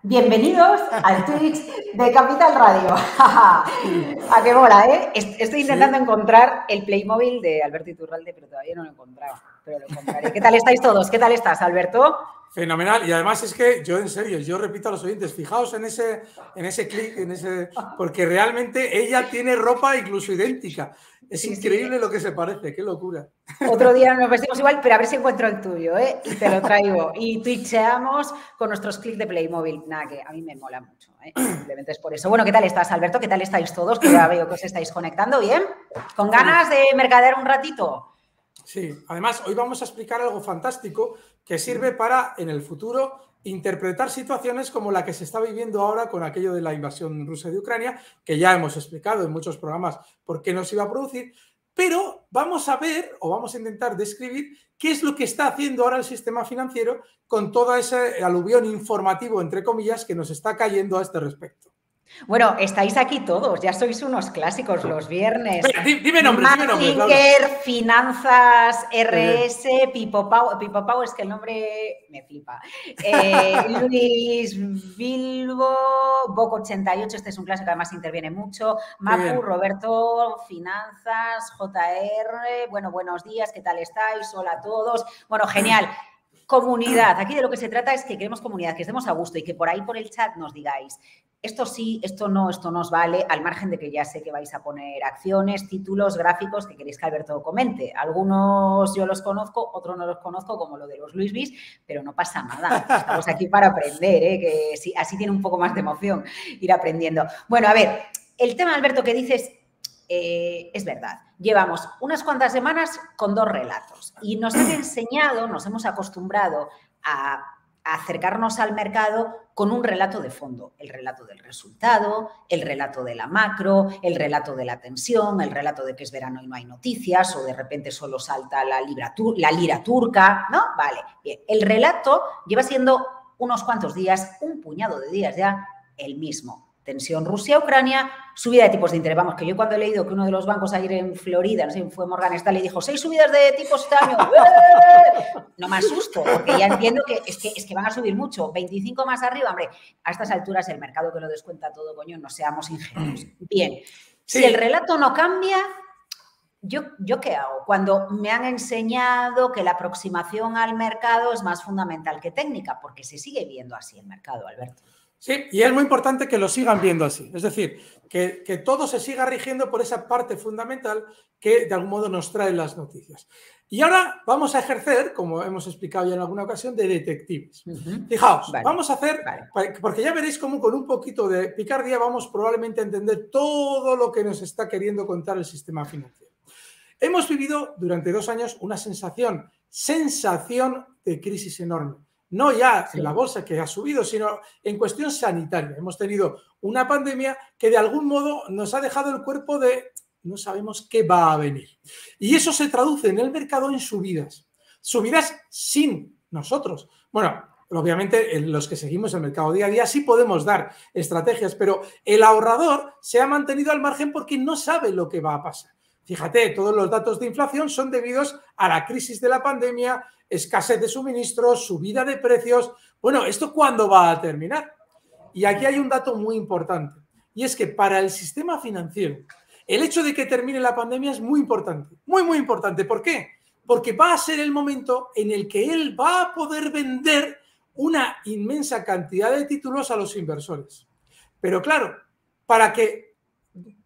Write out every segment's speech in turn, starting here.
Bienvenidos al Twitch de Capital Radio. A qué mola, ¿eh? Estoy intentando encontrar el Playmobil de Alberto Iturralde, pero todavía no lo he encontrado. Pero lo encontraré. ¿Qué tal estáis todos? ¿Qué tal estás, Alberto? Fenomenal. Y además es que yo, en serio, yo repito a los oyentes, fijaos en ese clic, porque realmente ella tiene ropa incluso idéntica. Es increíble lo que se parece, qué locura. Otro día nos vestimos igual, pero a ver si encuentro el tuyo, ¿eh? Y te lo traigo. Y twitcheamos con nuestros clics de Playmobil. Nada, que a mí me mola mucho, ¿eh? Simplemente es por eso. Bueno, ¿qué tal estás, Alberto? ¿Qué tal estáis todos? Que ya veo que os estáis conectando, ¿bien? ¿Con ganas de mercadear un ratito? Sí, además hoy vamos a explicar algo fantástico que sirve para, en el futuro, interpretar situaciones como la que se está viviendo ahora con aquello de la invasión rusa de Ucrania, que ya hemos explicado en muchos programas por qué no se iba a producir, pero vamos a ver, o vamos a intentar describir, qué es lo que está haciendo ahora el sistema financiero con todo ese aluvión informativo, entre comillas, que nos está cayendo a este respecto. Bueno, estáis aquí todos, ya sois unos clásicos los viernes. Venga, dime nombres, Mazinger, Finanzas, RS, Pipo Pau, es que el nombre me flipa. Luis Bilbo, Boc88, este es un clásico, además interviene mucho. Mapu, Roberto, Finanzas, JR, bueno, buenos días, ¿qué tal estáis? Hola a todos. Bueno, genial. Comunidad, aquí de lo que se trata es que queremos comunidad, que estemos a gusto y que por ahí por el chat nos digáis esto sí, esto no os vale, al margen de que ya sé que vais a poner acciones, títulos, gráficos que queréis que Alberto comente. Algunos yo los conozco, otros no los conozco, como lo de los Luis Bis, pero no pasa nada. Estamos aquí para aprender, que sí, así tiene un poco más de emoción ir aprendiendo. Bueno, a ver, el tema, Alberto, que dices es verdad. Llevamos unas cuantas semanas con dos relatos y nos han enseñado, nos hemos acostumbrado a acercarnos al mercado con un relato de fondo, el relato del resultado, el relato de la macro, el relato de la tensión, el relato de que es verano y no hay noticias o de repente solo salta la lira turca, ¿no? Vale, bien. El relato lleva siendo unos cuantos días, un puñado de días ya, el mismo. Tensión Rusia-Ucrania, subida de tipos de interés. Vamos, que yo cuando he leído que uno de los bancos ayer en Florida, no sé, fue Morgan Stanley, dijo 6 subidas de tipos este año. No me asusto, porque ya entiendo que es que van a subir mucho. 25 más arriba, hombre, a estas alturas el mercado que lo descuenta todo, coño, no seamos ingenuos. Bien, si el relato no cambia, ¿yo qué hago? Cuando me han enseñado que la aproximación al mercado es más fundamental que técnica, porque se sigue viendo así el mercado, Alberto. Sí, y es muy importante que lo sigan viendo así. Es decir, que todo se siga rigiendo por esa parte fundamental que de algún modo nos traen las noticias. Y ahora vamos a ejercer, como hemos explicado ya en alguna ocasión, de detectives. Fijaos, vamos a hacer, porque ya veréis cómo con un poquito de picardía vamos probablemente a entender todo lo que nos está queriendo contar el sistema financiero. Hemos vivido durante 2 años una sensación de crisis enorme. No ya en la bolsa que ha subido, sino en cuestión sanitaria. Hemos tenido una pandemia que de algún modo nos ha dejado el cuerpo de no sabemos qué va a venir. Y eso se traduce en el mercado en subidas. Subidas sin nosotros. Bueno, obviamente los que seguimos el mercado día a día sí podemos dar estrategias, pero el ahorrador se ha mantenido al margen porque no sabe lo que va a pasar. Fíjate, todos los datos de inflación son debidos a la crisis de la pandemia, escasez de suministros, subida de precios. Bueno, ¿esto cuándo va a terminar? Y aquí hay un dato muy importante, y es que para el sistema financiero, el hecho de que termine la pandemia es muy importante, muy, muy importante. ¿Por qué? Porque va a ser el momento en el que él va a poder vender una inmensa cantidad de títulos a los inversores. Pero claro, para que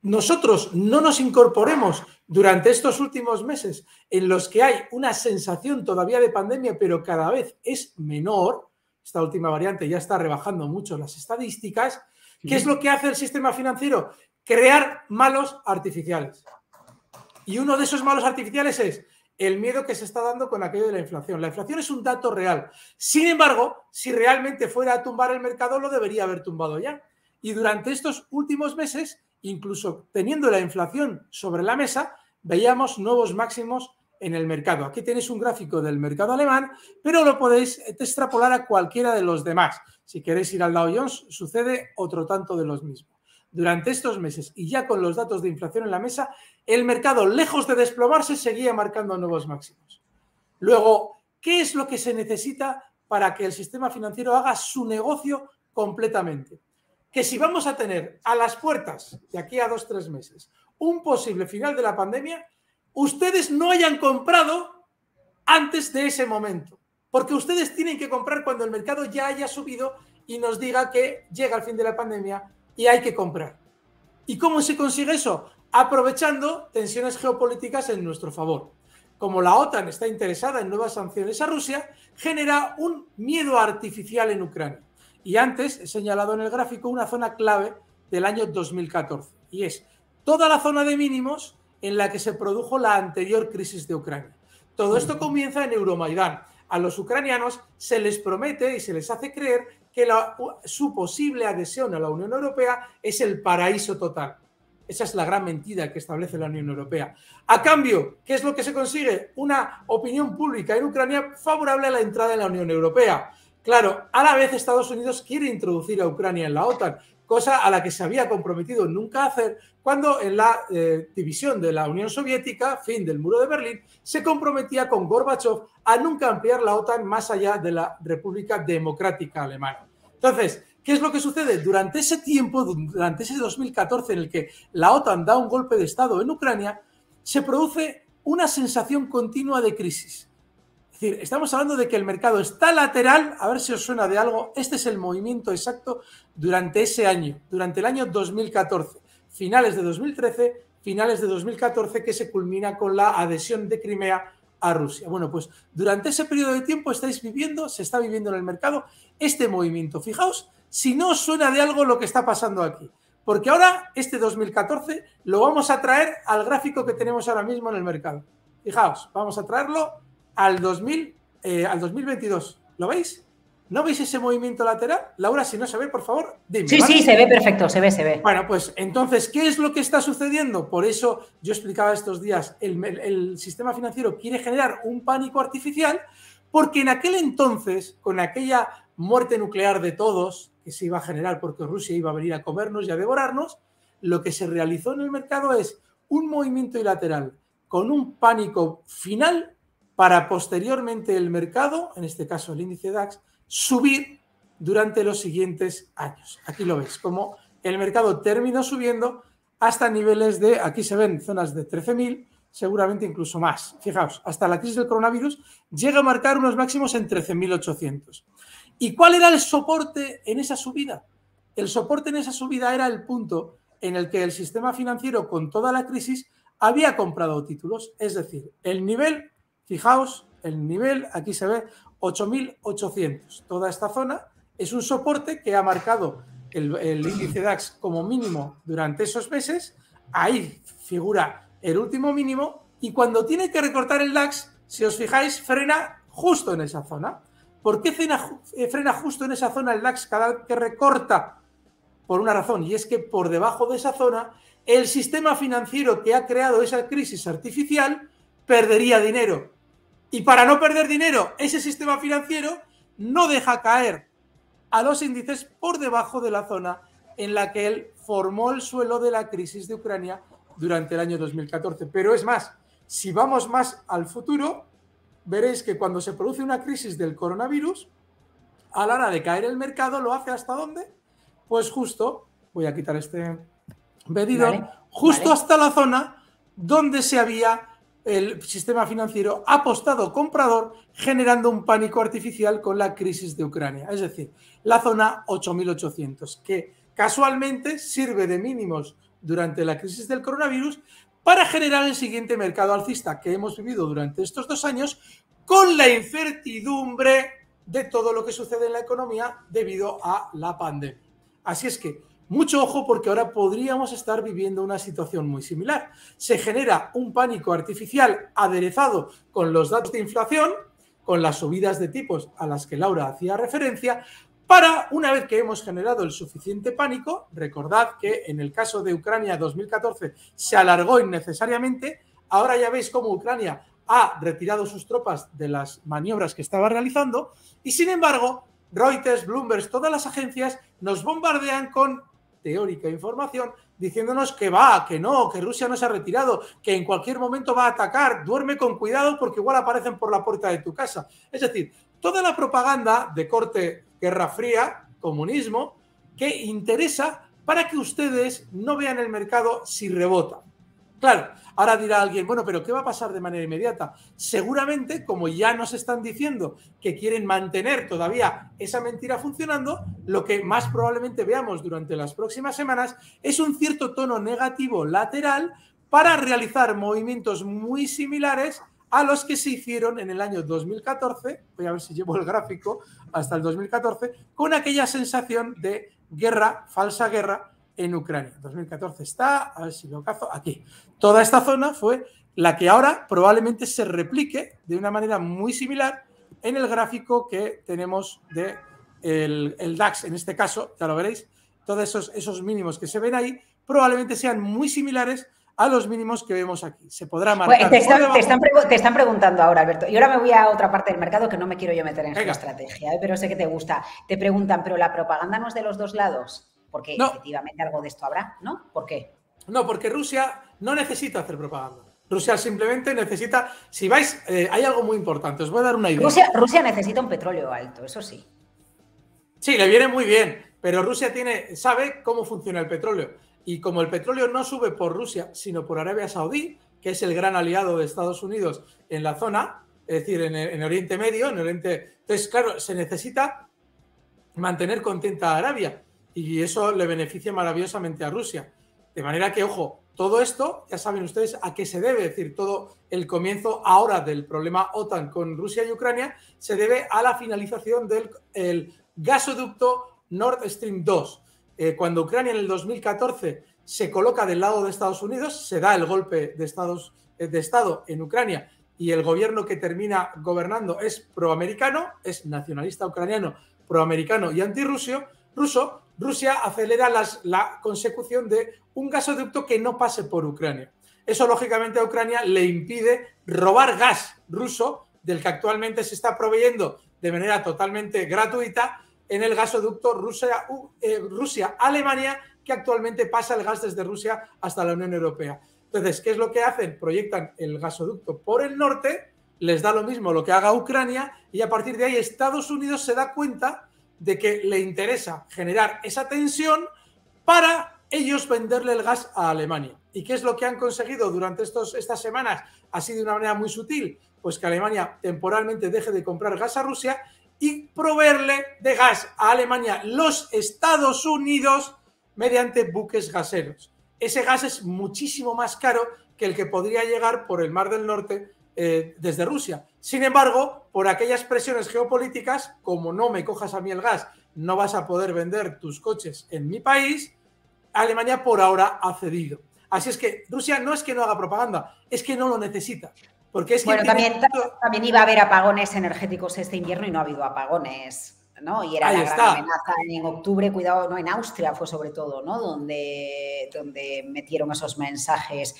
nosotros no nos incorporemos durante estos últimos meses en los que hay una sensación todavía de pandemia, pero cada vez es menor, esta última variante ya está rebajando mucho las estadísticas, ¿qué es lo que hace el sistema financiero? Crear malos artificiales. Y uno de esos malos artificiales es el miedo que se está dando con aquello de la inflación. La inflación es un dato real. Sin embargo, si realmente fuera a tumbar el mercado, lo debería haber tumbado ya. Y durante estos últimos meses, incluso teniendo la inflación sobre la mesa, veíamos nuevos máximos en el mercado. Aquí tenéis un gráfico del mercado alemán, pero lo podéis extrapolar a cualquiera de los demás. Si queréis ir al Dow Jones, sucede otro tanto de los mismos. Durante estos meses y ya con los datos de inflación en la mesa, el mercado, lejos de desplomarse, seguía marcando nuevos máximos. Luego, ¿qué es lo que se necesita para que el sistema financiero haga su negocio completamente que si vamos a tener a las puertas de aquí a 2 o 3 meses un posible final de la pandemia, ustedes no hayan comprado antes de ese momento, porque ustedes tienen que comprar cuando el mercado ya haya subido y nos diga que llega el fin de la pandemia y hay que comprar. ¿Y cómo se consigue eso? Aprovechando tensiones geopolíticas en nuestro favor. Como la OTAN está interesada en nuevas sanciones a Rusia, genera un miedo artificial en Ucrania. Y antes he señalado en el gráfico una zona clave del año 2014, y es toda la zona de mínimos en la que se produjo la anterior crisis de Ucrania. Todo esto comienza en Euromaidán. A los ucranianos se les promete y se les hace creer que su posible adhesión a la Unión Europea es el paraíso total. Esa es la gran mentira que establece la Unión Europea. A cambio, ¿qué es lo que se consigue? Una opinión pública en Ucrania favorable a la entrada en la Unión Europea. Claro, a la vez Estados Unidos quiere introducir a Ucrania en la OTAN, cosa a la que se había comprometido nunca hacer cuando en la división de la Unión Soviética, fin del muro de Berlín, se comprometía con Gorbachev a nunca ampliar la OTAN más allá de la República Democrática Alemana. Entonces, ¿qué es lo que sucede? Durante ese tiempo, durante ese 2014 en el que la OTAN da un golpe de Estado en Ucrania, se produce una sensación continua de crisis. Es decir, estamos hablando de que el mercado está lateral, a ver si os suena de algo, este es el movimiento exacto durante ese año, durante el año 2014, finales de 2013, finales de 2014, que se culmina con la adhesión de Crimea a Rusia. Bueno, pues durante ese periodo de tiempo se está viviendo en el mercado este movimiento. Fijaos si no os suena de algo lo que está pasando aquí, porque ahora este 2014 lo vamos a traer al gráfico que tenemos ahora mismo en el mercado. Fijaos, vamos a traerlo al 2022. ¿Lo veis? ¿No veis ese movimiento lateral? Laura, si no se ve, por favor, dime. Sí, ¿vale? Sí, se ve perfecto, se ve. Bueno, pues entonces, ¿qué es lo que está sucediendo? Por eso yo explicaba estos días, el sistema financiero quiere generar un pánico artificial, porque en aquel entonces, con aquella muerte nuclear de todos que se iba a generar porque Rusia iba a venir a comernos y a devorarnos, lo que se realizó en el mercado es un movimiento bilateral con un pánico final para posteriormente el mercado, en este caso el índice DAX, subir durante los siguientes años. Aquí lo veis, como el mercado terminó subiendo hasta niveles de, aquí se ven zonas de 13.000, seguramente incluso más. Fijaos, hasta la crisis del coronavirus llega a marcar unos máximos en 13.800. ¿Y cuál era el soporte en esa subida? El soporte en esa subida era el punto en el que el sistema financiero, con toda la crisis, había comprado títulos. Es decir, el nivel, fijaos, el nivel, aquí se ve 8.800. Toda esta zona es un soporte que ha marcado el índice DAX como mínimo durante esos meses. Ahí figura el último mínimo y cuando tiene que recortar el DAX, si os fijáis, frena justo en esa zona. ¿Por qué frena justo en esa zona el DAX cada vez que recorta? Por una razón, y es que por debajo de esa zona, el sistema financiero que ha creado esa crisis artificial perdería dinero. Y para no perder dinero, ese sistema financiero no deja caer a los índices por debajo de la zona en la que él formó el suelo de la crisis de Ucrania durante el año 2014. Pero es más, si vamos más al futuro, veréis que cuando se produce una crisis del coronavirus, a la hora de caer el mercado, ¿lo hace hasta dónde? Pues justo, voy a quitar este medidor, justo hasta la zona donde se había el sistema financiero apostado comprador, generando un pánico artificial con la crisis de Ucrania. Es decir, la zona 8.800, que casualmente sirve de mínimos durante la crisis del coronavirus para generar el siguiente mercado alcista que hemos vivido durante estos 2 años, con la incertidumbre de todo lo que sucede en la economía debido a la pandemia. Así es que mucho ojo, porque ahora podríamos estar viviendo una situación muy similar. Se genera un pánico artificial aderezado con los datos de inflación, con las subidas de tipos a las que Laura hacía referencia, para, una vez que hemos generado el suficiente pánico, recordad que en el caso de Ucrania 2014 se alargó innecesariamente, ahora ya veis cómo Ucrania ha retirado sus tropas de las maniobras que estaba realizando y, sin embargo, Reuters, Bloomberg, todas las agencias nos bombardean con teórica información diciéndonos que que no, que Rusia no se ha retirado, que en cualquier momento va a atacar, duerme con cuidado porque igual aparecen por la puerta de tu casa. Es decir, toda la propaganda de corte Guerra Fría, comunismo, que interesa para que ustedes no vean el mercado si rebota. Claro, ahora dirá alguien, bueno, pero ¿qué va a pasar de manera inmediata? Seguramente, como ya nos están diciendo que quieren mantener todavía esa mentira funcionando, lo que más probablemente veamos durante las próximas semanas es un cierto tono negativo lateral para realizar movimientos muy similares a los que se hicieron en el año 2014, voy a ver si llevo el gráfico, hasta el 2014, con aquella sensación de guerra, falsa guerra, en Ucrania. 2014 está, a ver si lo cazo, aquí. Toda esta zona fue la que ahora probablemente se replique de una manera muy similar en el gráfico que tenemos de el DAX, en este caso, ya lo veréis, todos esos mínimos que se ven ahí probablemente sean muy similares a los mínimos que vemos aquí. Se podrá marcar. Bueno, te están preguntando ahora, Alberto. Y ahora me voy a otra parte del mercado que no me quiero yo meter en geoestrategia, pero sé que te gusta. Te preguntan, ¿pero la propaganda no es de los dos lados? Porque no, efectivamente algo de esto habrá, ¿no? ¿Por qué? No, porque Rusia no necesita hacer propaganda. Rusia simplemente necesita... Si vais, hay algo muy importante, os voy a dar una idea. Rusia necesita un petróleo alto, eso sí. Sí, le viene muy bien, pero Rusia sabe cómo funciona el petróleo. Y como el petróleo no sube por Rusia, sino por Arabia Saudí, que es el gran aliado de Estados Unidos en la zona, es decir, en Oriente Medio, en Oriente... Entonces, claro, se necesita mantener contenta a Arabia. Y eso le beneficia maravillosamente a Rusia. De manera que, ojo, todo esto, ya saben ustedes a qué se debe, es decir, todo el comienzo ahora del problema OTAN con Rusia y Ucrania se debe a la finalización del gasoducto Nord Stream 2. Cuando Ucrania en el 2014 se coloca del lado de Estados Unidos, se da el golpe de Estado en Ucrania y el gobierno que termina gobernando es proamericano, es nacionalista ucraniano, proamericano y antirruso, Rusia acelera la consecución de un gasoducto que no pase por Ucrania. Eso, lógicamente, a Ucrania le impide robar gas ruso del que actualmente se está proveyendo de manera totalmente gratuita en el gasoducto Rusia-Alemania, que actualmente pasa el gas desde Rusia hasta la Unión Europea. Entonces, ¿qué es lo que hacen? Proyectan el gasoducto por el norte, les da lo mismo lo que haga Ucrania y a partir de ahí Estados Unidos se da cuenta de que le interesa generar esa tensión para ellos venderle el gas a Alemania. ¿Y qué es lo que han conseguido durante estas semanas? Así de una manera muy sutil, pues que Alemania temporalmente deje de comprar gas a Rusia y proveerle de gas a Alemania los Estados Unidos mediante buques gaseros. Ese gas es muchísimo más caro que el que podría llegar por el Mar del Norte desde Rusia. Sin embargo, por aquellas presiones geopolíticas, como no me cojas a mí el gas, no vas a poder vender tus coches en mi país, Alemania por ahora ha cedido. Así es que Rusia no es que no haga propaganda, es que no lo necesita. Porque es que bueno, también iba a haber apagones energéticos este invierno y no ha habido apagones, ¿no? Y era la gran amenaza en octubre, cuidado, ¿no? En Austria fue sobre todo, ¿no? Donde metieron esos mensajes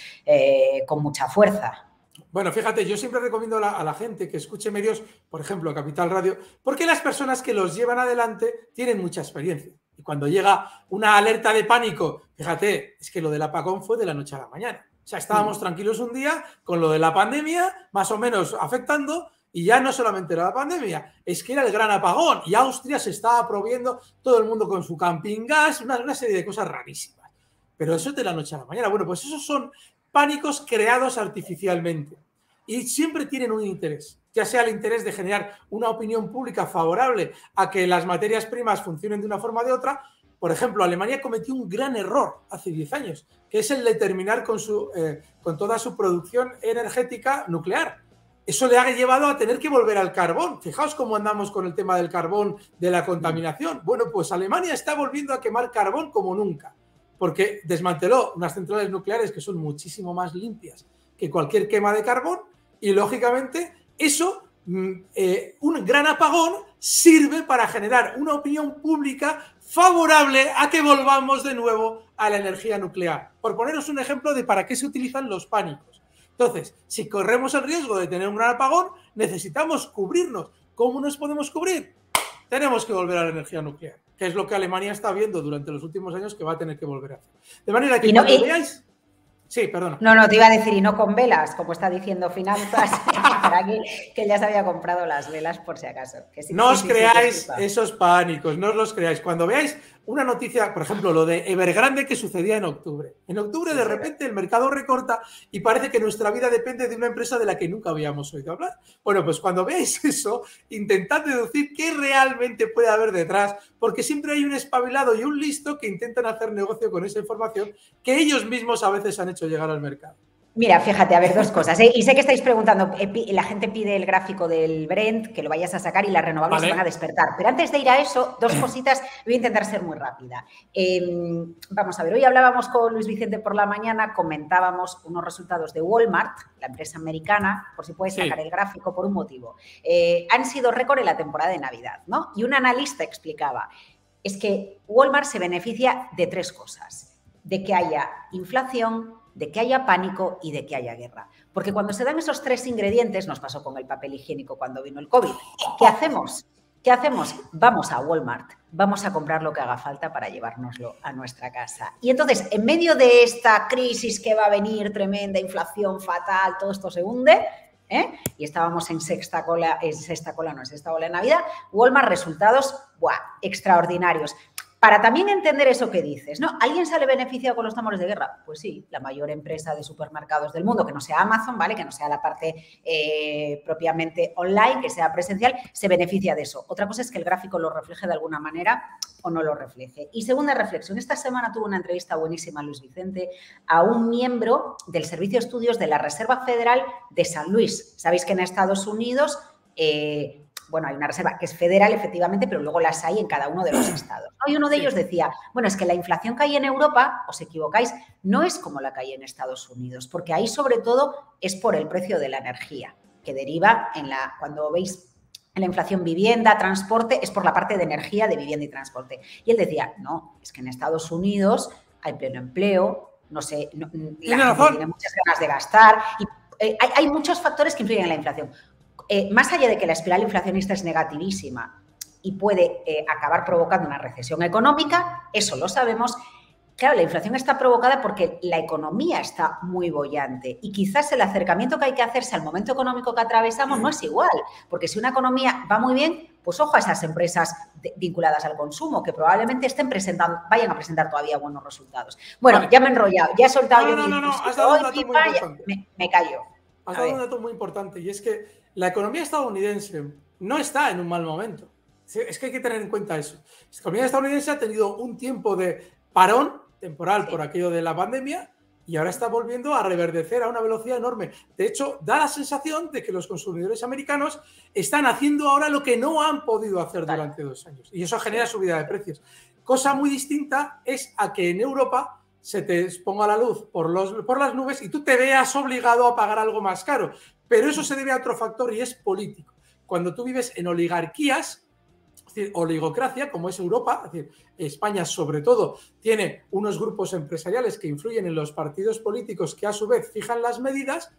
con mucha fuerza. Bueno, fíjate, yo siempre recomiendo a la gente que escuche medios, por ejemplo, Capital Radio, porque las personas que los llevan adelante tienen mucha experiencia. Y cuando llega una alerta de pánico, fíjate, es que lo del apagón fue de la noche a la mañana. O sea, estábamos tranquilos un día con lo de la pandemia, más o menos afectando, y ya no solamente era la pandemia, es que era el gran apagón. Y Austria se estaba proveyendo todo el mundo con su camping gas, una serie de cosas rarísimas. Pero eso es de la noche a la mañana. Bueno, pues esos son pánicos creados artificialmente y siempre tienen un interés, ya sea el interés de generar una opinión pública favorable a que las materias primas funcionen de una forma o de otra. Por ejemplo, Alemania cometió un gran error hace 10 años, que es el de terminar con toda su producción energética nuclear. Eso le ha llevado a tener que volver al carbón. Fijaos cómo andamos con el tema del carbón, de la contaminación. Bueno, pues Alemania está volviendo a quemar carbón como nunca, porque desmanteló unas centrales nucleares que son muchísimo más limpias que cualquier quema de carbón y, lógicamente, eso, un gran apagón, sirve para generar una opinión pública favorable a que volvamos de nuevo a la energía nuclear. Por poneros un ejemplo de para qué se utilizan los pánicos. Entonces, si corremos el riesgo de tener un gran apagón, necesitamos cubrirnos. ¿Cómo nos podemos cubrir? Tenemos que volver a la energía nuclear, que es lo que Alemania está viendo durante los últimos años que va a tener que volver a hacer. De manera que cuando veáis... Sí, perdona. No, te iba a decir, y no con velas, como está diciendo Finanzas, para que ya se había comprado las velas por si acaso. Que sí, No os creáis que esos pánicos, no os los creáis. Cuando veáis una noticia, por ejemplo, lo de Evergrande que sucedía en octubre. En octubre, de repente, el mercado recorta y parece que nuestra vida depende de una empresa de la que nunca habíamos oído hablar. Bueno, pues cuando veáis eso, intentad deducir qué realmente puede haber detrás, porque siempre hay un espabilado y un listo que intentan hacer negocio con esa información que ellos mismos a veces han hecho llegar al mercado. Mira, fíjate, a ver, dos cosas. Y sé que estáis preguntando, la gente pide el gráfico del Brent, que lo vayas a sacar y las renovables se van a despertar. Pero antes de ir a eso, dos cositas, voy a intentar ser muy rápida. Vamos a ver, hoy hablábamos con Luis Vicente por la mañana, comentábamos unos resultados de Walmart, la empresa americana, por si puedes sacar el gráfico, por un motivo. Han sido récord en la temporada de Navidad, ¿no? Y un analista explicaba, es que Walmart se beneficia de tres cosas, de que haya inflación, de que haya pánico y de que haya guerra. Porque cuando se dan esos tres ingredientes, nos pasó con el papel higiénico cuando vino el COVID, ¿qué hacemos? ¿Qué hacemos? Vamos a Walmart, vamos a comprar lo que haga falta para llevárnoslo a nuestra casa. Y entonces, en medio de esta crisis que va a venir, tremenda, inflación fatal, todo esto se hunde, y estábamos en sexta ola de Navidad, Walmart, resultados extraordinarios. Para también entender eso que dices, ¿no? ¿Alguien sale beneficiado con los tambores de guerra? Pues sí, la mayor empresa de supermercados del mundo, que no sea Amazon, ¿vale? Que no sea la parte propiamente online, que sea presencial, se beneficia de eso. Otra cosa es que el gráfico lo refleje de alguna manera o no lo refleje. Y segunda reflexión, esta semana tuve una entrevista buenísima, Luis Vicente, a un miembro del Servicio de Estudios de la Reserva Federal de San Luis. Sabéis que en Estados Unidos... hay una reserva que es federal, efectivamente, pero luego las hay en cada uno de los estados. Y uno de ellos decía, bueno, es que la inflación que hay en Europa, os equivocáis, no es como la que hay en Estados Unidos, porque ahí sobre todo es por el precio de la energía, que deriva cuando veis en la inflación vivienda, transporte, es por la parte de energía de vivienda y transporte. Y él decía, no, es que en Estados Unidos hay pleno empleo, la gente tiene muchas ganas de gastar, y hay muchos factores que influyen en la inflación. Más allá de que la espiral inflacionista es negativísima y puede acabar provocando una recesión económica, eso lo sabemos. Claro, la inflación está provocada porque la economía está muy boyante y quizás el acercamiento que hay que hacerse al momento económico que atravesamos no es igual, porque si una economía va muy bien, pues ojo a esas empresas vinculadas al consumo que probablemente vayan a presentar todavía buenos resultados. Bueno, vale. Ya me he enrollado, ya he soltado No, has dado un dato muy importante. Me callo. Has dado un dato muy importante y es que la economía estadounidense no está en un mal momento. Es que hay que tener en cuenta eso. La economía estadounidense ha tenido un tiempo de parón temporal por aquello de la pandemia y ahora está volviendo a reverdecer a una velocidad enorme. De hecho, da la sensación de que los consumidores americanos están haciendo ahora lo que no han podido hacer durante 2 años. Y eso genera subida de precios. Cosa muy distinta es a que en Europa se te ponga la luz por las nubes y tú te veas obligado a pagar algo más caro. Pero eso se debe a otro factor y es político. Cuando tú vives en oligarquías, es decir, oligocracia, como es Europa, es decir, España sobre todo tiene unos grupos empresariales que influyen en los partidos políticos que a su vez fijan las medidas,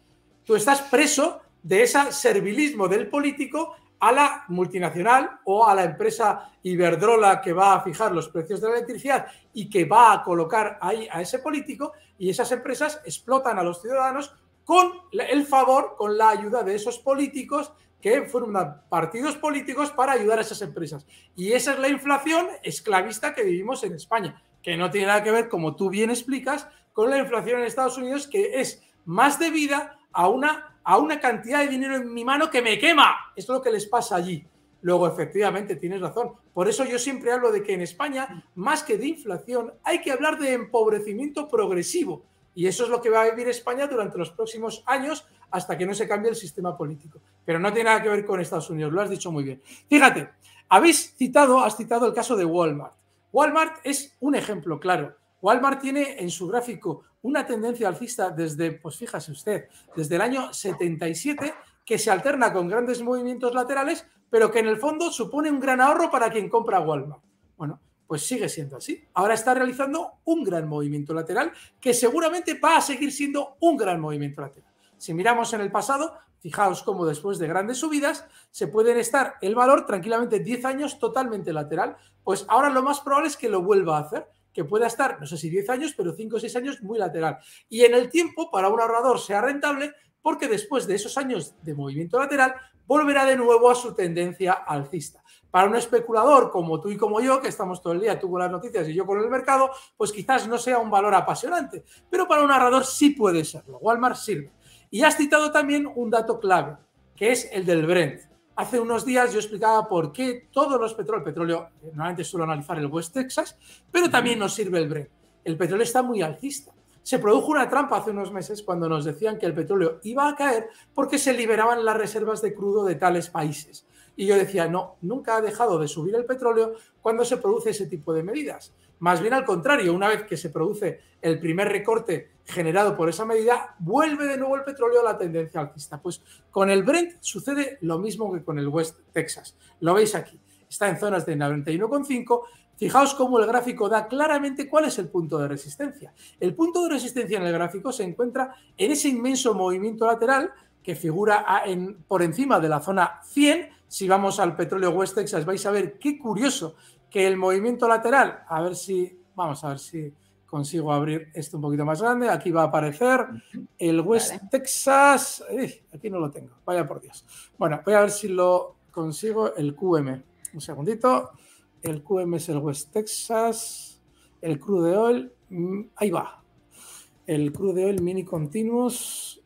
tú estás preso de ese servilismo del político a la multinacional o a la empresa Iberdrola que va a fijar los precios de la electricidad y que va a colocar ahí a ese político, y esas empresas explotan a los ciudadanos con el favor, con la ayuda de esos políticos que forman partidos políticos para ayudar a esas empresas. Y esa es la inflación esclavista que vivimos en España, que no tiene nada que ver, como tú bien explicas, con la inflación en Estados Unidos, que es más debida a una cantidad de dinero en mi mano que me quema. Es lo que les pasa allí. Luego, efectivamente, tienes razón. Por eso yo siempre hablo de que en España, más que de inflación, hay que hablar de empobrecimiento progresivo. Y eso es lo que va a vivir España durante los próximos años hasta que no se cambie el sistema político. Pero no tiene nada que ver con Estados Unidos, lo has dicho muy bien. Fíjate, has citado el caso de Walmart. Walmart es un ejemplo claro. Walmart tiene en su gráfico una tendencia alcista desde, pues fíjese usted, desde el año 77, que se alterna con grandes movimientos laterales, pero que en el fondo supone un gran ahorro para quien compra Walmart. Bueno, pues sigue siendo así. Ahora está realizando un gran movimiento lateral que seguramente va a seguir siendo un gran movimiento lateral. Si miramos en el pasado, fijaos cómo después de grandes subidas se pueden estar el valor tranquilamente 10 años totalmente lateral. Pues ahora lo más probable es que lo vuelva a hacer. que pueda estar, no sé si 10 años, pero 5 o 6 años muy lateral. Y en el tiempo, para un ahorrador, sea rentable, porque después de esos años de movimiento lateral, volverá de nuevo a su tendencia alcista. Para un especulador como tú y como yo, que estamos todo el día, tú con las noticias y yo con el mercado, pues quizás no sea un valor apasionante, pero para un ahorrador sí puede serlo. Walmart sirve. Y has citado también un dato clave, que es el del Brent. Hace unos días yo explicaba por qué todos los petróleos, el petróleo, normalmente suelo analizar el West Texas, pero también nos sirve el Brent. El petróleo está muy alcista. Se produjo una trampa hace unos meses cuando nos decían que el petróleo iba a caer porque se liberaban las reservas de crudo de tales países. Y yo decía, no, nunca ha dejado de subir el petróleo cuando se produce ese tipo de medidas. Más bien al contrario, una vez que se produce el primer recorte generado por esa medida, vuelve de nuevo el petróleo a la tendencia alcista. Pues con el Brent sucede lo mismo que con el West Texas. Lo veis aquí. Está en zonas de 91,5. Fijaos cómo el gráfico da claramente cuál es el punto de resistencia. El punto de resistencia en el gráfico se encuentra en ese inmenso movimiento lateral que figura por encima de la zona 100. Si vamos al petróleo West Texas vais a ver qué curioso que el movimiento lateral, vamos a ver si consigo abrir esto un poquito más grande. Aquí va a aparecer el West Texas. Aquí no lo tengo, vaya por Dios. Bueno, voy a ver si lo consigo, el QM. Un segundito. El QM es el West Texas. El crude oil, ahí va. El crude oil mini continuous.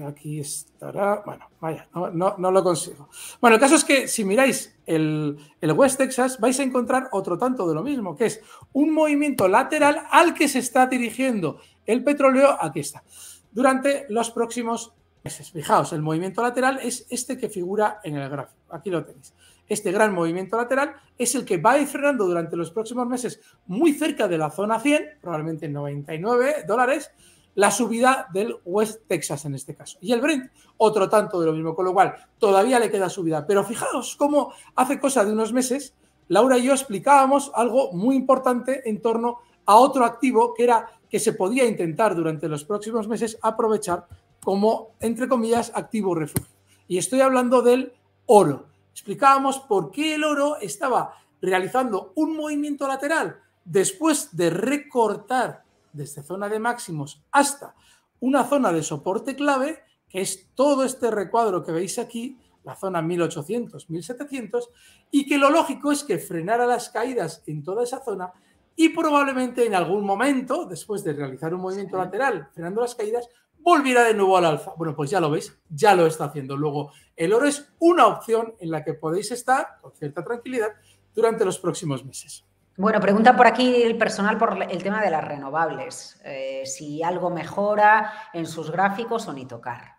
Aquí estará. Bueno, vaya, no lo consigo. Bueno, el caso es que si miráis el West Texas vais a encontrar otro tanto de lo mismo, que es un movimiento lateral al que se está dirigiendo el petróleo. Aquí está. Durante los próximos meses. Fijaos, el movimiento lateral es este que figura en el gráfico. Aquí lo tenéis. Este gran movimiento lateral es el que va a ir frenando durante los próximos meses muy cerca de la zona 100, probablemente $99, la subida del West Texas en este caso. Y el Brent, otro tanto de lo mismo, con lo cual todavía le queda subida. Pero fijaos cómo hace cosa de unos meses, Laura y yo explicábamos algo muy importante en torno a otro activo que era que se podía intentar durante los próximos meses aprovechar como, entre comillas, activo refugio. Y estoy hablando del oro. Explicábamos por qué el oro estaba realizando un movimiento lateral después de recortar desde zona de máximos hasta una zona de soporte clave, que es todo este recuadro que veis aquí, la zona 1800, 1700, y que lo lógico es que frenara las caídas en toda esa zona y probablemente en algún momento, después de realizar un movimiento lateral frenando las caídas, volviera de nuevo al alza. Bueno, pues ya lo veis, ya lo está haciendo. Luego, el oro es una opción en la que podéis estar con cierta tranquilidad durante los próximos meses. Bueno, pregunta por aquí el personal por el tema de las renovables. Si algo mejora en sus gráficos o ni tocar.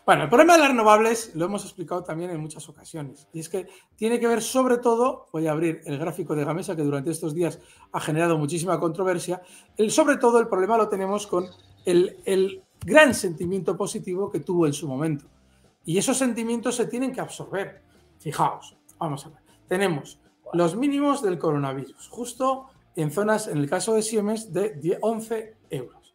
Bueno, el problema de las renovables lo hemos explicado también en muchas ocasiones. Y es que tiene que ver sobre todo, voy a abrir el gráfico de Gamesa que durante estos días ha generado muchísima controversia. Sobre todo el problema lo tenemos con el gran sentimiento positivo que tuvo en su momento. Y esos sentimientos se tienen que absorber. Fijaos, vamos a ver. Tenemos los mínimos del coronavirus, justo en zonas, en el caso de Siemens, de 11 euros.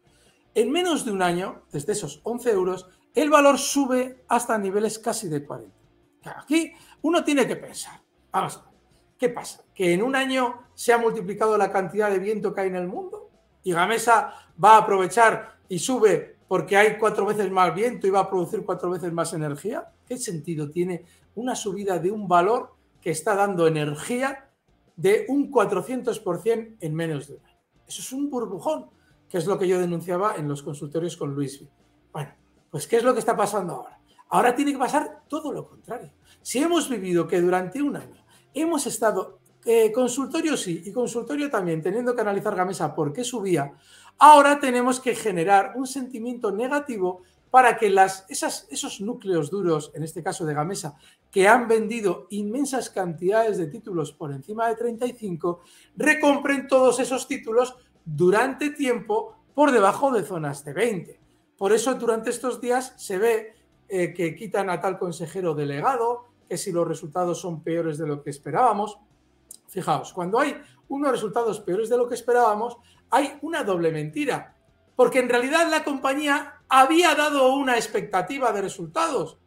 En menos de un año, desde esos 11 euros, el valor sube hasta niveles casi de 40. Claro, aquí uno tiene que pensar, vamos a ver, ¿qué pasa? ¿Que en un año se ha multiplicado la cantidad de viento que hay en el mundo? ¿Y Gamesa va a aprovechar y sube porque hay 4 veces más viento y va a producir 4 veces más energía? ¿Qué sentido tiene una subida de un valor que está dando energía de un 400% en menos de un año? Eso es un burbujón, que es lo que yo denunciaba en los consultorios con Luis. Bueno, pues ¿qué es lo que está pasando ahora? Ahora tiene que pasar todo lo contrario. Si hemos vivido que durante un año hemos estado consultorio sí y consultorio también teniendo que analizar Gamesa por qué subía, ahora tenemos que generar un sentimiento negativo para que esos núcleos duros, en este caso de Gamesa, que han vendido inmensas cantidades de títulos por encima de 35, recompren todos esos títulos durante tiempo por debajo de zonas de 20. Por eso durante estos días se ve que quitan a tal consejero delegado, que si los resultados son peores de lo que esperábamos. Fijaos, cuando hay unos resultados peores de lo que esperábamos, hay una doble mentira, porque en realidad la compañía había dado una expectativa de resultados,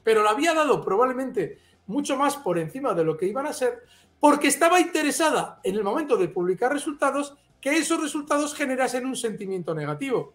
pero la había dado probablemente mucho más por encima de lo que iban a ser, porque estaba interesada en el momento de publicar resultados que esos resultados generasen un sentimiento negativo.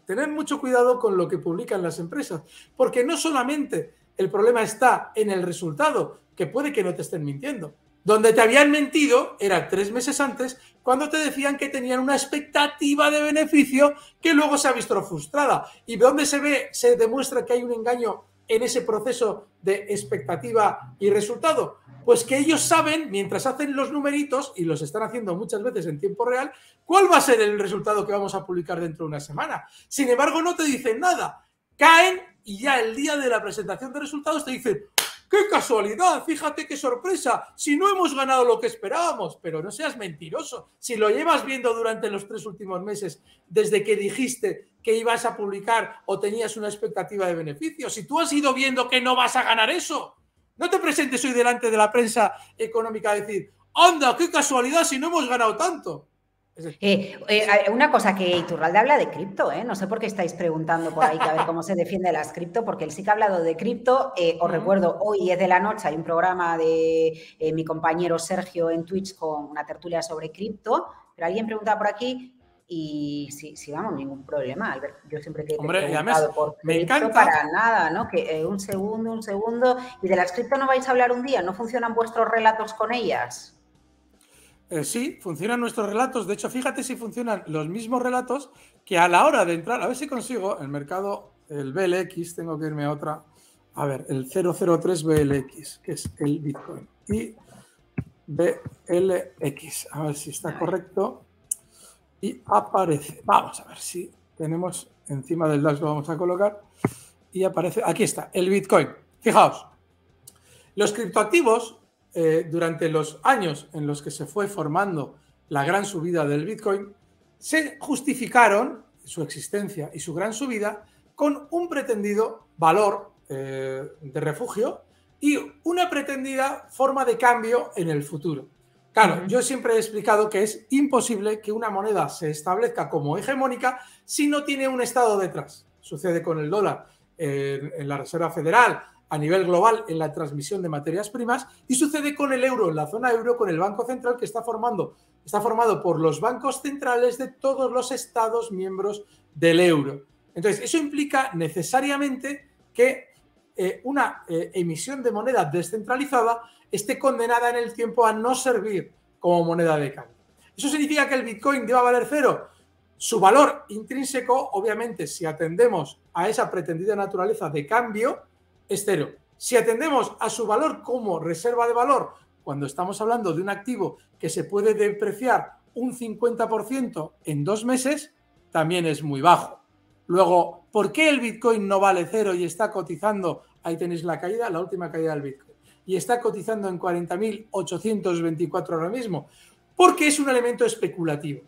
Tener mucho cuidado con lo que publican las empresas, porque no solamente el problema está en el resultado, que puede que no te estén mintiendo. Donde te habían mentido era 3 meses antes, cuando te decían que tenían una expectativa de beneficio que luego se ha visto frustrada. ¿Y dónde se demuestra que hay un engaño en ese proceso de expectativa y resultado? Pues que ellos saben, mientras hacen los numeritos, y los están haciendo muchas veces en tiempo real, cuál va a ser el resultado que vamos a publicar dentro de una semana. Sin embargo, no te dicen nada. Caen y ya el día de la presentación de resultados te dicen: ¡qué casualidad! Fíjate qué sorpresa. Si no hemos ganado lo que esperábamos. Pero no seas mentiroso. Si lo llevas viendo durante los 3 últimos meses, desde que dijiste que ibas a publicar o tenías una expectativa de beneficio, si tú has ido viendo que no vas a ganar eso, no te presentes hoy delante de la prensa económica a decir: ¡anda, qué casualidad si no hemos ganado tanto! Una cosa, que Iturralde habla de cripto, no sé por qué estáis preguntando por ahí que a ver cómo se defiende las cripto, porque él sí que ha hablado de cripto. Os recuerdo, hoy 10 de la noche hay un programa de mi compañero Sergio en Twitch con una tertulia sobre cripto, pero alguien pregunta por aquí y sí, vamos, ningún problema, Albert. Yo siempre que te he preguntado por cripto, me encanta. Para nada, ¿no? Que un segundo, y de las cripto no vais a hablar un día, ¿no funcionan vuestros relatos con ellas? Sí, funcionan nuestros relatos. De hecho, fíjate si funcionan los mismos relatos que a la hora de entrar. A ver si consigo el mercado, el BLX, tengo que irme a otra. A ver, el 003 BLX, que es el Bitcoin. Y BLX, a ver si está correcto. Y aparece. Vamos a ver si tenemos encima del dash, lo vamos a colocar. Y aparece, aquí está, el Bitcoin. Fijaos, los criptoactivos, durante los años en los que se fue formando la gran subida del Bitcoin, se justificaron su existencia y su gran subida con un pretendido valor de refugio y una pretendida forma de cambio en el futuro. Claro, yo siempre he explicado que es imposible que una moneda se establezca como hegemónica si no tiene un Estado detrás. Sucede con el dólar en la Reserva Federal, a nivel global en la transmisión de materias primas, y sucede con el euro en la zona euro, con el Banco Central, que está formado por los bancos centrales de todos los estados miembros del euro. Entonces, eso implica necesariamente que una emisión de moneda descentralizada esté condenada en el tiempo a no servir como moneda de cambio. ¿Eso significa que el Bitcoin deba valer cero? Su valor intrínseco, obviamente, si atendemos a esa pretendida naturaleza de cambio, es cero. Si atendemos a su valor como reserva de valor, cuando estamos hablando de un activo que se puede depreciar un 50% en 2 meses, también es muy bajo. Luego, ¿por qué el Bitcoin no vale cero y está cotizando? Ahí tenéis la caída, la última caída del Bitcoin. Y está cotizando en 40.824 ahora mismo. Porque es un elemento especulativo.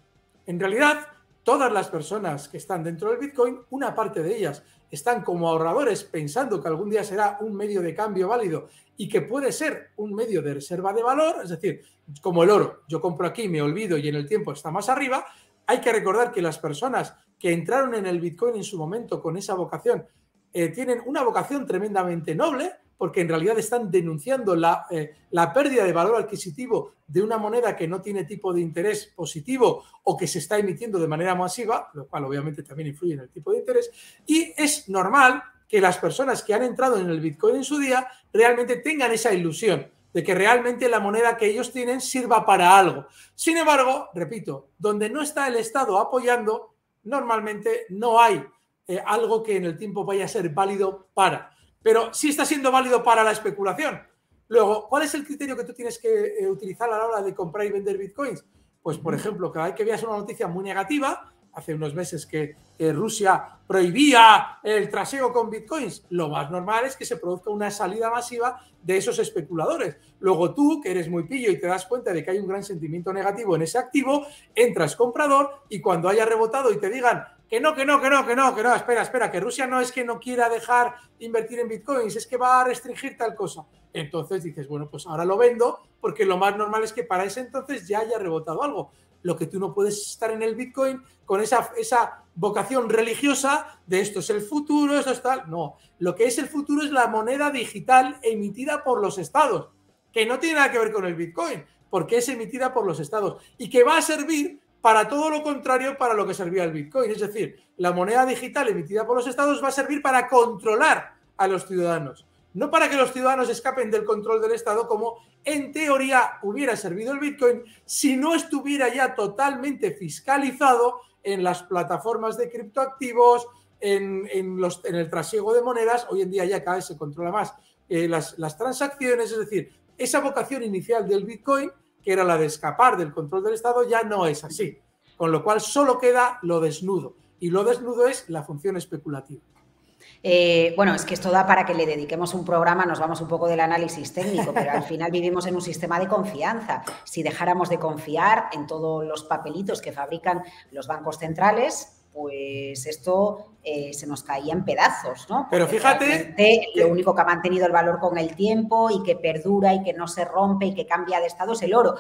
En realidad, todas las personas que están dentro del Bitcoin, una parte de ellas están como ahorradores pensando que algún día será un medio de cambio válido y que puede ser un medio de reserva de valor, es decir, como el oro, yo compro aquí, me olvido y en el tiempo está más arriba. Hay que recordar que las personas que entraron en el Bitcoin en su momento con esa vocación tienen una vocación tremendamente noble, porque en realidad están denunciando la pérdida de valor adquisitivo de una moneda que no tiene tipo de interés positivo o que se está emitiendo de manera masiva, lo cual obviamente también influye en el tipo de interés, y es normal que las personas que han entrado en el Bitcoin en su día realmente tengan esa ilusión de que realmente la moneda que ellos tienen sirva para algo. Sin embargo, repito, donde no está el Estado apoyando, normalmente no hay algo que en el tiempo vaya a ser válido para. Pero sí está siendo válido para la especulación. Luego, ¿cuál es el criterio que tú tienes que utilizar a la hora de comprar y vender bitcoins? Pues, por ejemplo, cada vez que veas una noticia muy negativa, hace unos meses que Rusia prohibía el trasiego con bitcoins, lo más normal es que se produzca una salida masiva de esos especuladores. Luego tú, que eres muy pillo y te das cuenta de que hay un gran sentimiento negativo en ese activo, entras comprador y cuando haya rebotado y te digan que no, espera, que Rusia no es que no quiera dejar invertir en bitcoins, es que va a restringir tal cosa. Entonces dices, bueno, pues ahora lo vendo porque lo más normal es que para ese entonces ya haya rebotado algo. Lo que tú no puedes estar en el Bitcoin con esa vocación religiosa de esto es el futuro, esto es tal. No, lo que es el futuro es la moneda digital emitida por los estados, que no tiene nada que ver con el Bitcoin, porque es emitida por los estados y que va a servir para todo lo contrario para lo que servía el Bitcoin. Es decir, la moneda digital emitida por los estados va a servir para controlar a los ciudadanos, no para que los ciudadanos escapen del control del Estado, como en teoría hubiera servido el Bitcoin si no estuviera ya totalmente fiscalizado en las plataformas de criptoactivos, en el trasiego de monedas. Hoy en día ya cada vez se controla más las transacciones, es decir, esa vocación inicial del Bitcoin, que era la de escapar del control del Estado, ya no es así. Con lo cual solo queda lo desnudo. Y lo desnudo es la función especulativa. Bueno, es que esto da para que le dediquemos un programa, nos vamos un poco del análisis técnico, pero al final vivimos en un sistema de confianza. Si dejáramos de confiar en todos los papelitos que fabrican los bancos centrales, pues esto se nos caía en pedazos, ¿no? Pero fíjate... Lo único que ha mantenido el valor con el tiempo y que perdura y que no se rompe y que cambia de estado es el oro.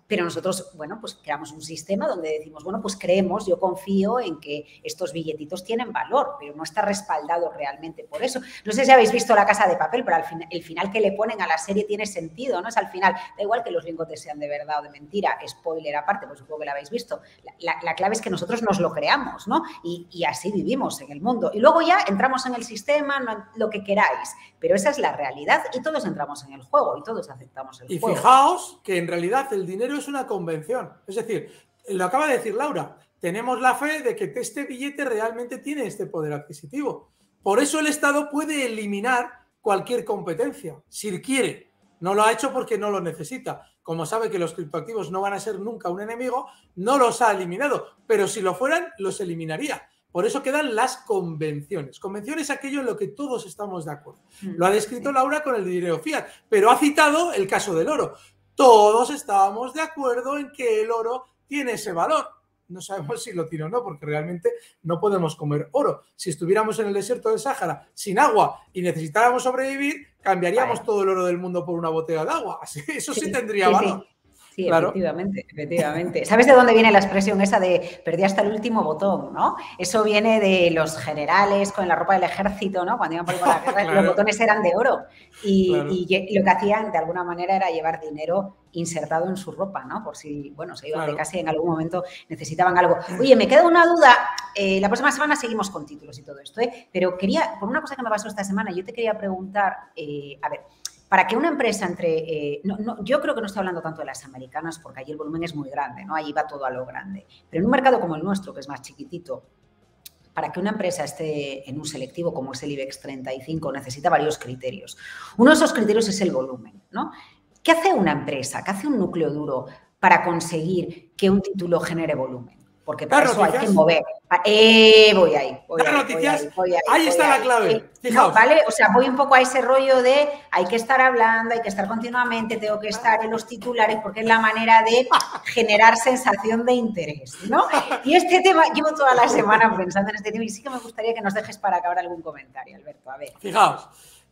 Pero nosotros, bueno, pues creamos un sistema donde decimos, bueno, pues creemos, yo confío en que estos billetitos tienen valor, pero no está respaldado realmente por eso. No sé si habéis visto La Casa de Papel, pero el final que le ponen a la serie tiene sentido, ¿no? Es al final, da igual que los lingotes sean de verdad o de mentira, spoiler aparte, pues supongo que la habéis visto. La clave es que nosotros nos lo creamos, ¿no? Y así vivimos en el mundo. Y luego ya entramos en el sistema, lo que queráis, pero esa es la realidad y todos entramos en el juego y todos aceptamos el juego. Y fijaos que en realidad el dinero es una convención. Es decir, lo acaba de decir Laura, tenemos la fe de que este billete realmente tiene este poder adquisitivo. Por eso el Estado puede eliminar cualquier competencia, si quiere. No lo ha hecho porque no lo necesita. Como sabe que los criptoactivos no van a ser nunca un enemigo, no los ha eliminado. Pero si lo fueran, los eliminaría. Por eso quedan las convenciones. Convención es aquello en lo que todos estamos de acuerdo. Lo ha descrito Laura con el dinero fiat, pero ha citado el caso del oro. Todos estábamos de acuerdo en que el oro tiene ese valor. No sabemos si lo tiene o no, porque realmente no podemos comer oro. Si estuviéramos en el desierto del Sáhara sin agua y necesitáramos sobrevivir, cambiaríamos todo el oro del mundo por una botella de agua. Eso sí tendría valor. Sí, claro. Efectivamente. ¿Sabes de dónde viene la expresión esa de perdí hasta el último botón, ¿no? Eso viene de los generales con la ropa del ejército, ¿no? Cuando iban por la guerra, claro. Los botones eran de oro y lo que hacían de alguna manera era llevar dinero insertado en su ropa, ¿no? Por si, bueno, se iban de casa y en algún momento necesitaban algo. Oye, me queda una duda. La próxima semana seguimos con títulos y todo esto, ¿eh? Pero por una cosa que me pasó esta semana, yo te quería preguntar, a ver, para que una empresa yo creo que no estoy hablando tanto de las americanas porque allí el volumen es muy grande, ¿no? Allí va todo a lo grande. Pero en un mercado como el nuestro, que es más chiquitito, para que una empresa esté en un selectivo como es el IBEX 35, necesita varios criterios. Uno de esos criterios es el volumen, ¿no? ¿Qué hace una empresa? ¿Qué hace un núcleo duro para conseguir que un título genere volumen? Porque para eso hay que mover. Voy ahí. Ahí está la clave. No, ¿vale? O sea, voy un poco a ese rollo de hay que estar hablando, hay que estar continuamente, tengo que estar en los titulares porque es la manera de generar sensación de interés, ¿no? Y este tema, llevo toda la semana pensando en este tema y sí que me gustaría que nos dejes para acabar algún comentario, Alberto. A ver. Fijaos.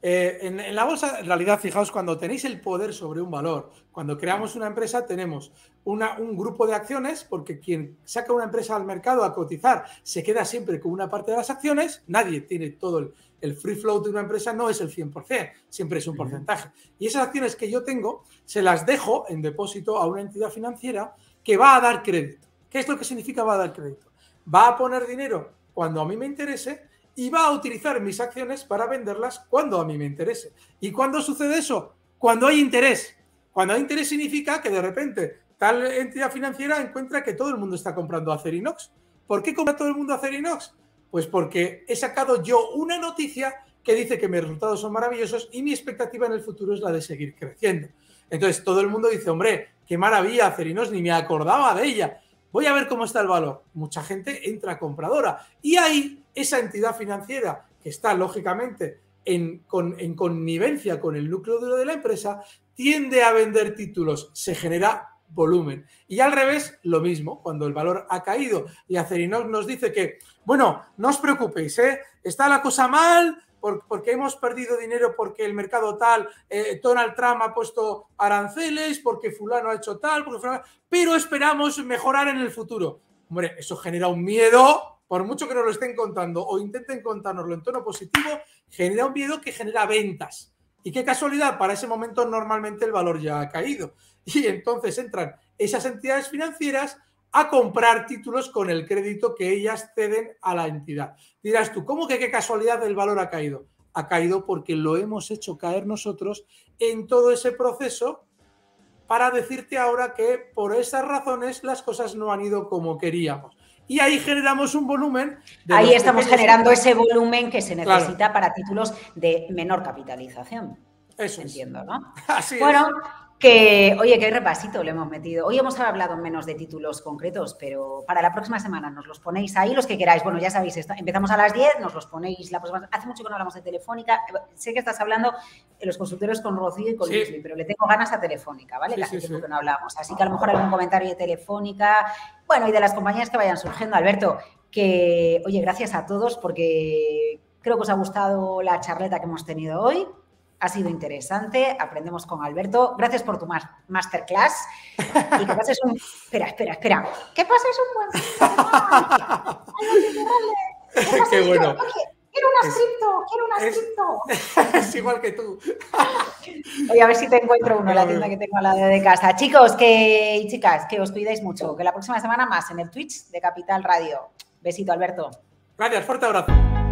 En la bolsa, en realidad, fijaos, cuando tenéis el poder sobre un valor, cuando creamos una empresa, tenemos un grupo de acciones, porque quien saca una empresa al mercado a cotizar se queda siempre con una parte de las acciones, nadie tiene todo el free float de una empresa, no es el 100%, siempre es un porcentaje. Y esas acciones que yo tengo, se las dejo en depósito a una entidad financiera que va a dar crédito. ¿Qué es lo que significa va a dar crédito? Va a poner dinero cuando a mí me interese y va a utilizar mis acciones para venderlas cuando a mí me interese. ¿Y cuándo sucede eso? Cuando hay interés. Cuando hay interés significa que de repente tal entidad financiera encuentra que todo el mundo está comprando Acerinox. ¿Por qué compra todo el mundo Acerinox? Pues porque he sacado yo una noticia que dice que mis resultados son maravillosos y mi expectativa en el futuro es la de seguir creciendo. Entonces todo el mundo dice, hombre, qué maravilla Acerinox, ni me acordaba de ella. Voy a ver cómo está el valor. Mucha gente entra compradora. Y ahí esa entidad financiera que está lógicamente en connivencia con el núcleo duro de la empresa tiende a vender títulos. Se genera volumen. Y al revés, lo mismo. Cuando el valor ha caído y Acerinox nos dice que, bueno, no os preocupéis, está la cosa mal porque hemos perdido dinero porque el mercado tal, Donald Trump ha puesto aranceles, porque fulano ha hecho tal, pero esperamos mejorar en el futuro. Hombre, eso genera un miedo, por mucho que nos lo estén contando o intenten contárnoslo en tono positivo, genera un miedo que genera ventas. Y qué casualidad, para ese momento normalmente el valor ya ha caído. Y entonces entran esas entidades financieras a comprar títulos con el crédito que ellas ceden a la entidad. Dirás tú, ¿cómo que qué casualidad el valor ha caído? Ha caído porque lo hemos hecho caer nosotros en todo ese proceso para decirte ahora que por esas razones las cosas no han ido como queríamos. Y ahí generamos un volumen. Ahí estamos generando ese volumen que se necesita para títulos de menor capitalización. Eso entiendo, es. ¿no? Así bueno, es. Oye, qué repasito le hemos metido. Hoy hemos hablado menos de títulos concretos, pero para la próxima semana nos los ponéis ahí los que queráis. Bueno, ya sabéis, empezamos a las 10, nos los ponéis la próxima. Hace mucho que no hablamos de Telefónica. Sé que estás hablando de los consultores con Rocío y con Luismi, pero le tengo ganas a Telefónica, ¿vale? Que hace tiempo que no hablamos. Así que a lo mejor algún comentario de Telefónica, bueno, y de las compañías que vayan surgiendo. Alberto, que, oye, gracias a todos porque creo que os ha gustado la charleta que hemos tenido hoy. Ha sido interesante, aprendemos con Alberto. Gracias por tu masterclass. Y que pases un... Espera. Que pases un buen... Qué bueno. Oye, quiero una cripto. Es igual que tú. Oye, a ver si te encuentro uno en la tienda que tengo al lado de casa. Chicos y chicas, que os cuidáis mucho. Que la próxima semana más en el Twitch de Capital Radio. Besito, Alberto. Gracias, fuerte abrazo.